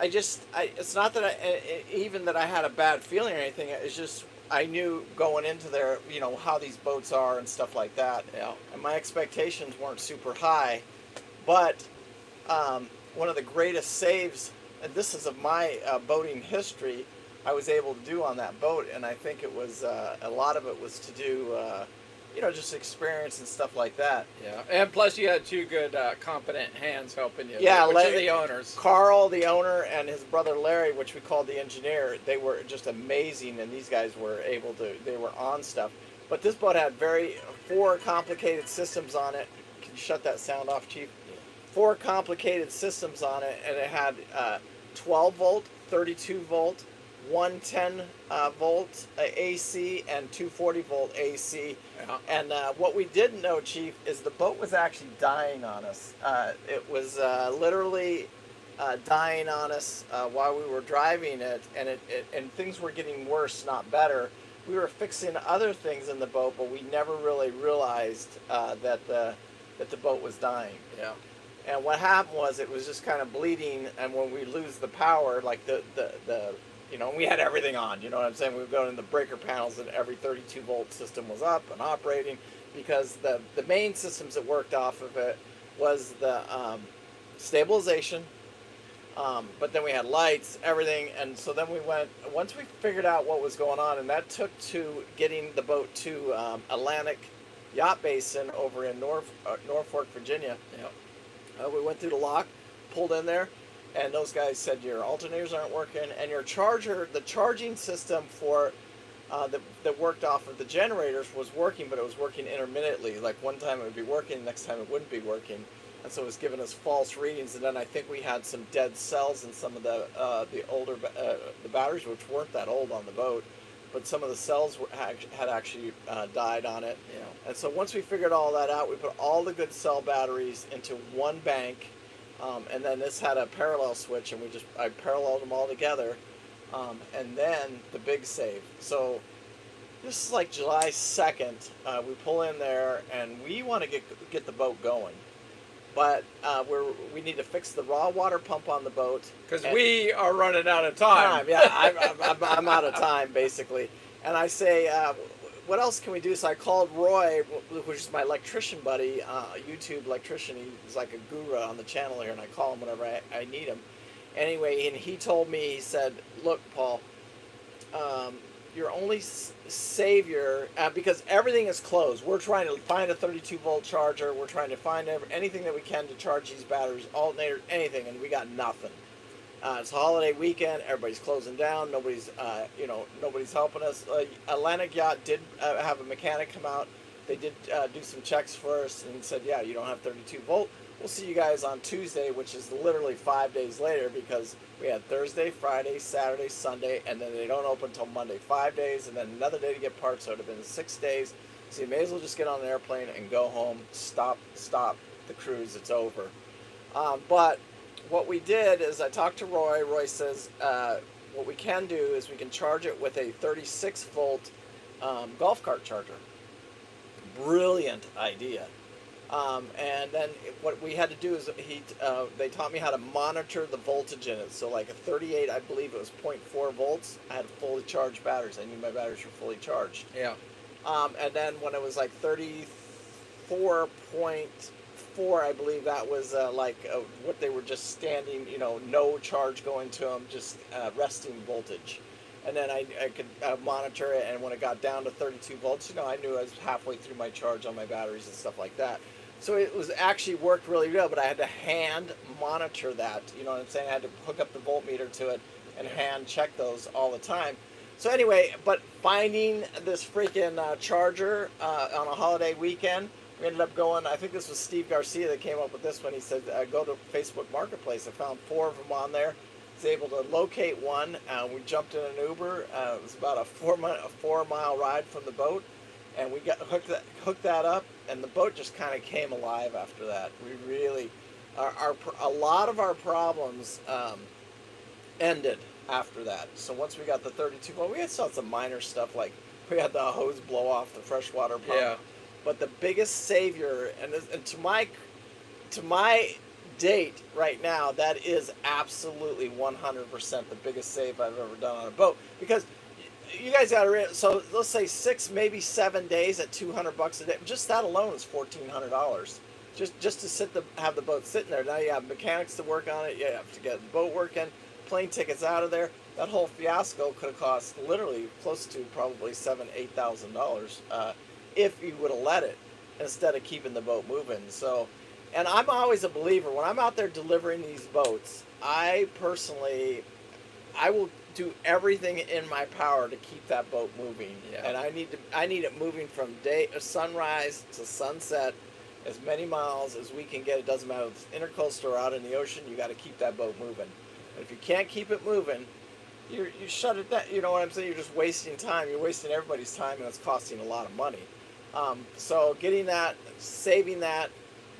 it's not that even that I had a bad feeling or anything. It's just I knew going into there, how these boats are and stuff like that. Yeah. And my expectations weren't super high. But one of the greatest saves, and this is of my boating history, I was able to do on that boat. And I think it was, a lot of it was to do, just experience and stuff like that. Yeah, and plus you had two good, competent hands helping you. Yeah, Which are the owners. Carl, the owner, and his brother Larry, which we called the engineer, they were just amazing, and these guys were they were on stuff. But this boat had four complicated systems on it. Can you shut that sound off, Chief? Four complicated systems on it, and it had 12 volt, 32 volt, 110 volt AC, and 240 volt AC. Yeah. And what we didn't know, Chief, is the boat was actually dying on us. It was literally dying on us while we were driving it, and and things were getting worse, not better. We were fixing other things in the boat, but we never really realized that the boat was dying. Yeah. And what happened was it was just kind of bleeding, and when we lose the power, like we had everything on, you know what I'm saying? We would go in the breaker panels and every 32 volt system was up and operating, because the main systems that worked off of it was the stabilization, but then we had lights, everything. And so then once we figured out what was going on, and that took to getting the boat to Atlantic Yacht Basin over in Norfolk, Virginia. Yeah. We went through the lock, pulled in there, and those guys said your alternators aren't working, and your charger, the charging system for that worked off of the generators was working, but it was working intermittently. Like one time it would be working, next time it wouldn't be working, and so it was giving us false readings. And then I think we had some dead cells in some of the older the batteries, which weren't that old on the boat, but some of the cells had actually died on it. Yeah. And so once we figured all that out, we put all the good cell batteries into one bank, and then this had a parallel switch, and I paralleled them all together, and then the big save. So this is like July 2nd. We pull in there, and we want to get the boat going. But we need to fix the raw water pump on the boat. Because we are running out of time. Yeah, I'm out of time, basically. And I say, what else can we do? So I called Roy, which is my electrician buddy, YouTube electrician. He's like a guru on the channel here, and I call him whenever I need him. Anyway, and he told me, he said, look, Paul, your only savior, because everything is closed. We're trying to find a 32 volt charger. We're trying to find anything that we can to charge these batteries, alternators, anything, and we got nothing. It's a holiday weekend. Everybody's closing down. Nobody's helping us. Atlantic Yacht did have a mechanic come out. They did do some checks for us and said, yeah, you don't have 32 volt. We'll see you guys on Tuesday, which is literally 5 days later, because we had Thursday, Friday, Saturday, Sunday, and then they don't open until Monday. 5 days, and then another day to get parts, so it would have been 6 days. So you may as well just get on an airplane and go home. Stop the cruise. It's over. But what we did is I talked to Roy. Roy says what we can do is we can charge it with a 36 volt golf cart charger. Brilliant idea. And then what we had to do is they taught me how to monitor the voltage in it. So like a 38, I believe it was 0.4 volts. I had fully charged batteries. I knew my batteries were fully charged. Yeah. And then when it was like 34.4, I believe that was what they were just standing, no charge going to them, just resting voltage. And then I could monitor it, and when it got down to 32 volts, I knew I was halfway through my charge on my batteries and stuff like that. So it was actually worked really well, but I had to hand monitor that. You know what I'm saying? I had to hook up the voltmeter to it and hand check those all the time. So anyway, but finding this freaking charger on a holiday weekend, we ended up going, I think this was Steve Garcia that came up with this one. He said, go to Facebook Marketplace. I found 4 of them on there. I was able to locate one. We jumped in an Uber. It was about a 4 mile ride from the boat. And we got hooked that up, and the boat just kind of came alive after that. We really, a lot of our problems ended after that. So once we got the 32 volt, we had some minor stuff, like we had the hose blow off the freshwater pump. Yeah. But the biggest savior, and to my date, right now, that is absolutely 100% the biggest save I've ever done on a boat. Because you guys got to, so let's say 6, maybe 7 days at $200 a day. Just that alone is $1,400. Just to have the boat sitting there. Now you have mechanics to work on it. You have to get the boat working, plane tickets out of there. That whole fiasco could have cost literally close to probably $7,000-8,000 if you would have let it, instead of keeping the boat moving. So, and I'm always a believer when I'm out there delivering these boats. I personally, I will do everything in my power to keep that boat moving. Yeah. And I need it moving from sunrise to sunset, as many miles as we can get. It doesn't matter if it's intercoastal or out in the ocean. You got to keep that boat moving. And if you can't keep it moving, you shut it down. You know what I'm saying? You're just wasting time. You're wasting everybody's time, and it's costing a lot of money. So getting that, saving that,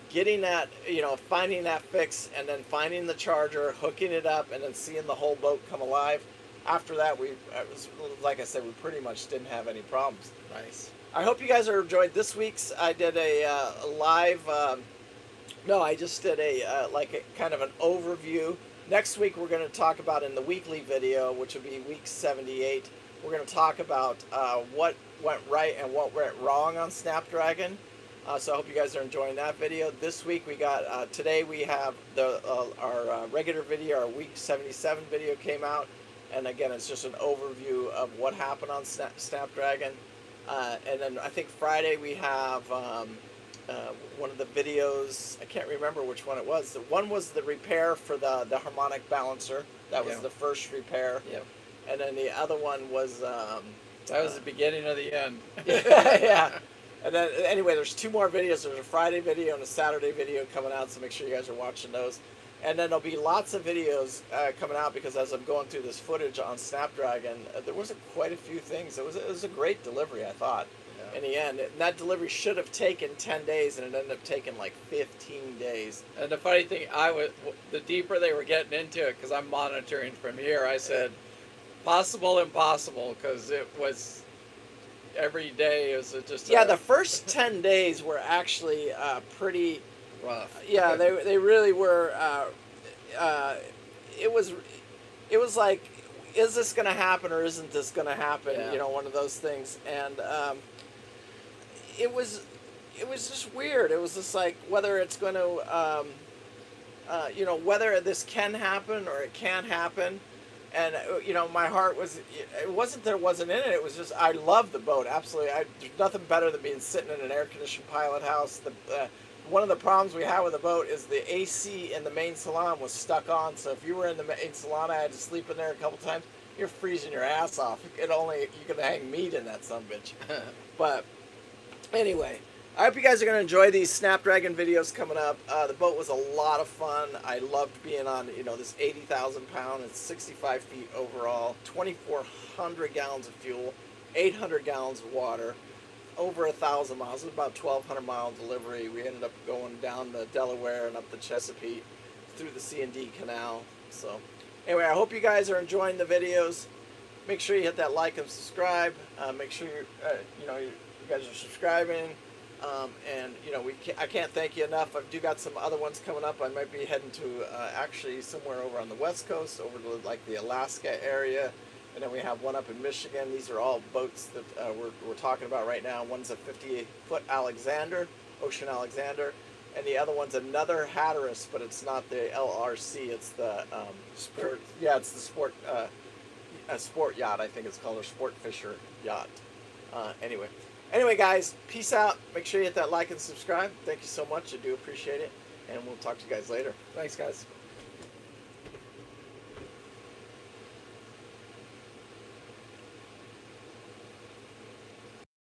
getting that, finding that fix, and then finding the charger, hooking it up, and then seeing the whole boat come alive. After that, like I said, we pretty much didn't have any problems. Nice. I hope you guys are enjoyed this week's. I did a live. No, I just did a kind of an overview. Next week we're going to talk about, in the weekly video, which will be week 78. We're going to talk about what went right and what went wrong on Snapdragon. So I hope you guys are enjoying that video. This week we got today we have our regular video. Our week 77 video came out, and again it's just an overview of what happened on Snapdragon. And then I think Friday we have one of the videos. I can't remember which one it was. The one was the repair for the harmonic balancer. That was the first repair. Yep. And then the other one was that was the beginning of the end. yeah. And then anyway, there's 2 more videos. There's a Friday video and a Saturday video coming out, so make sure you guys are watching those. And then there'll be lots of videos coming out, because as I'm going through this footage on Snapdragon, there was quite a few things. It was a great delivery, I thought. In the end, and that delivery should have taken 10 days, and it ended up taking like 15 days. And the funny thing, the deeper they were getting into it, because I'm monitoring from here, I said, possible, impossible, because it was every day. It was just the first 10 days were actually pretty rough. Yeah, they really were. It was like, is this going to happen or isn't this going to happen? Yeah. One of those things. And it was just weird. It was just like, whether it's going to, whether this can happen or it can't happen. And, my heart was, it wasn't that it wasn't in it. It was just, I love the boat. Absolutely. There's nothing better than being sitting in an air-conditioned pilot house. One of the problems we had with the boat is the AC in the main salon was stuck on. So if you were in the main salon, I had to sleep in there a couple times. You're freezing your ass off. You could hang meat in that sumbitch. But anyway, I hope you guys are going to enjoy these Snapdragon videos coming up. The boat was a lot of fun. I loved being on, this 80,000 pound. It's 65 feet overall, 2,400 gallons of fuel, 800 gallons of water, over 1,000 miles. It was about 1,200 mile delivery. We ended up going down the Delaware and up the Chesapeake through the C&D Canal. So anyway, I hope you guys are enjoying the videos. Make sure you hit that like and subscribe. Make sure you guys are subscribing. And I can't thank you enough. I do got some other ones coming up. I might be heading to actually somewhere over on the West Coast, over to like the Alaska area, and then we have one up in Michigan. These are all boats that we're talking about right now. One's a 58-foot Alexander, Ocean Alexander, and the other one's another Hatteras, but it's not the LRC. It's the sport. Yeah, it's the sport. A sport yacht, I think it's called, or sport fisher yacht. Anyway, guys, peace out. Make sure you hit that like and subscribe. Thank you so much. I do appreciate it. And we'll talk to you guys later. Thanks, guys.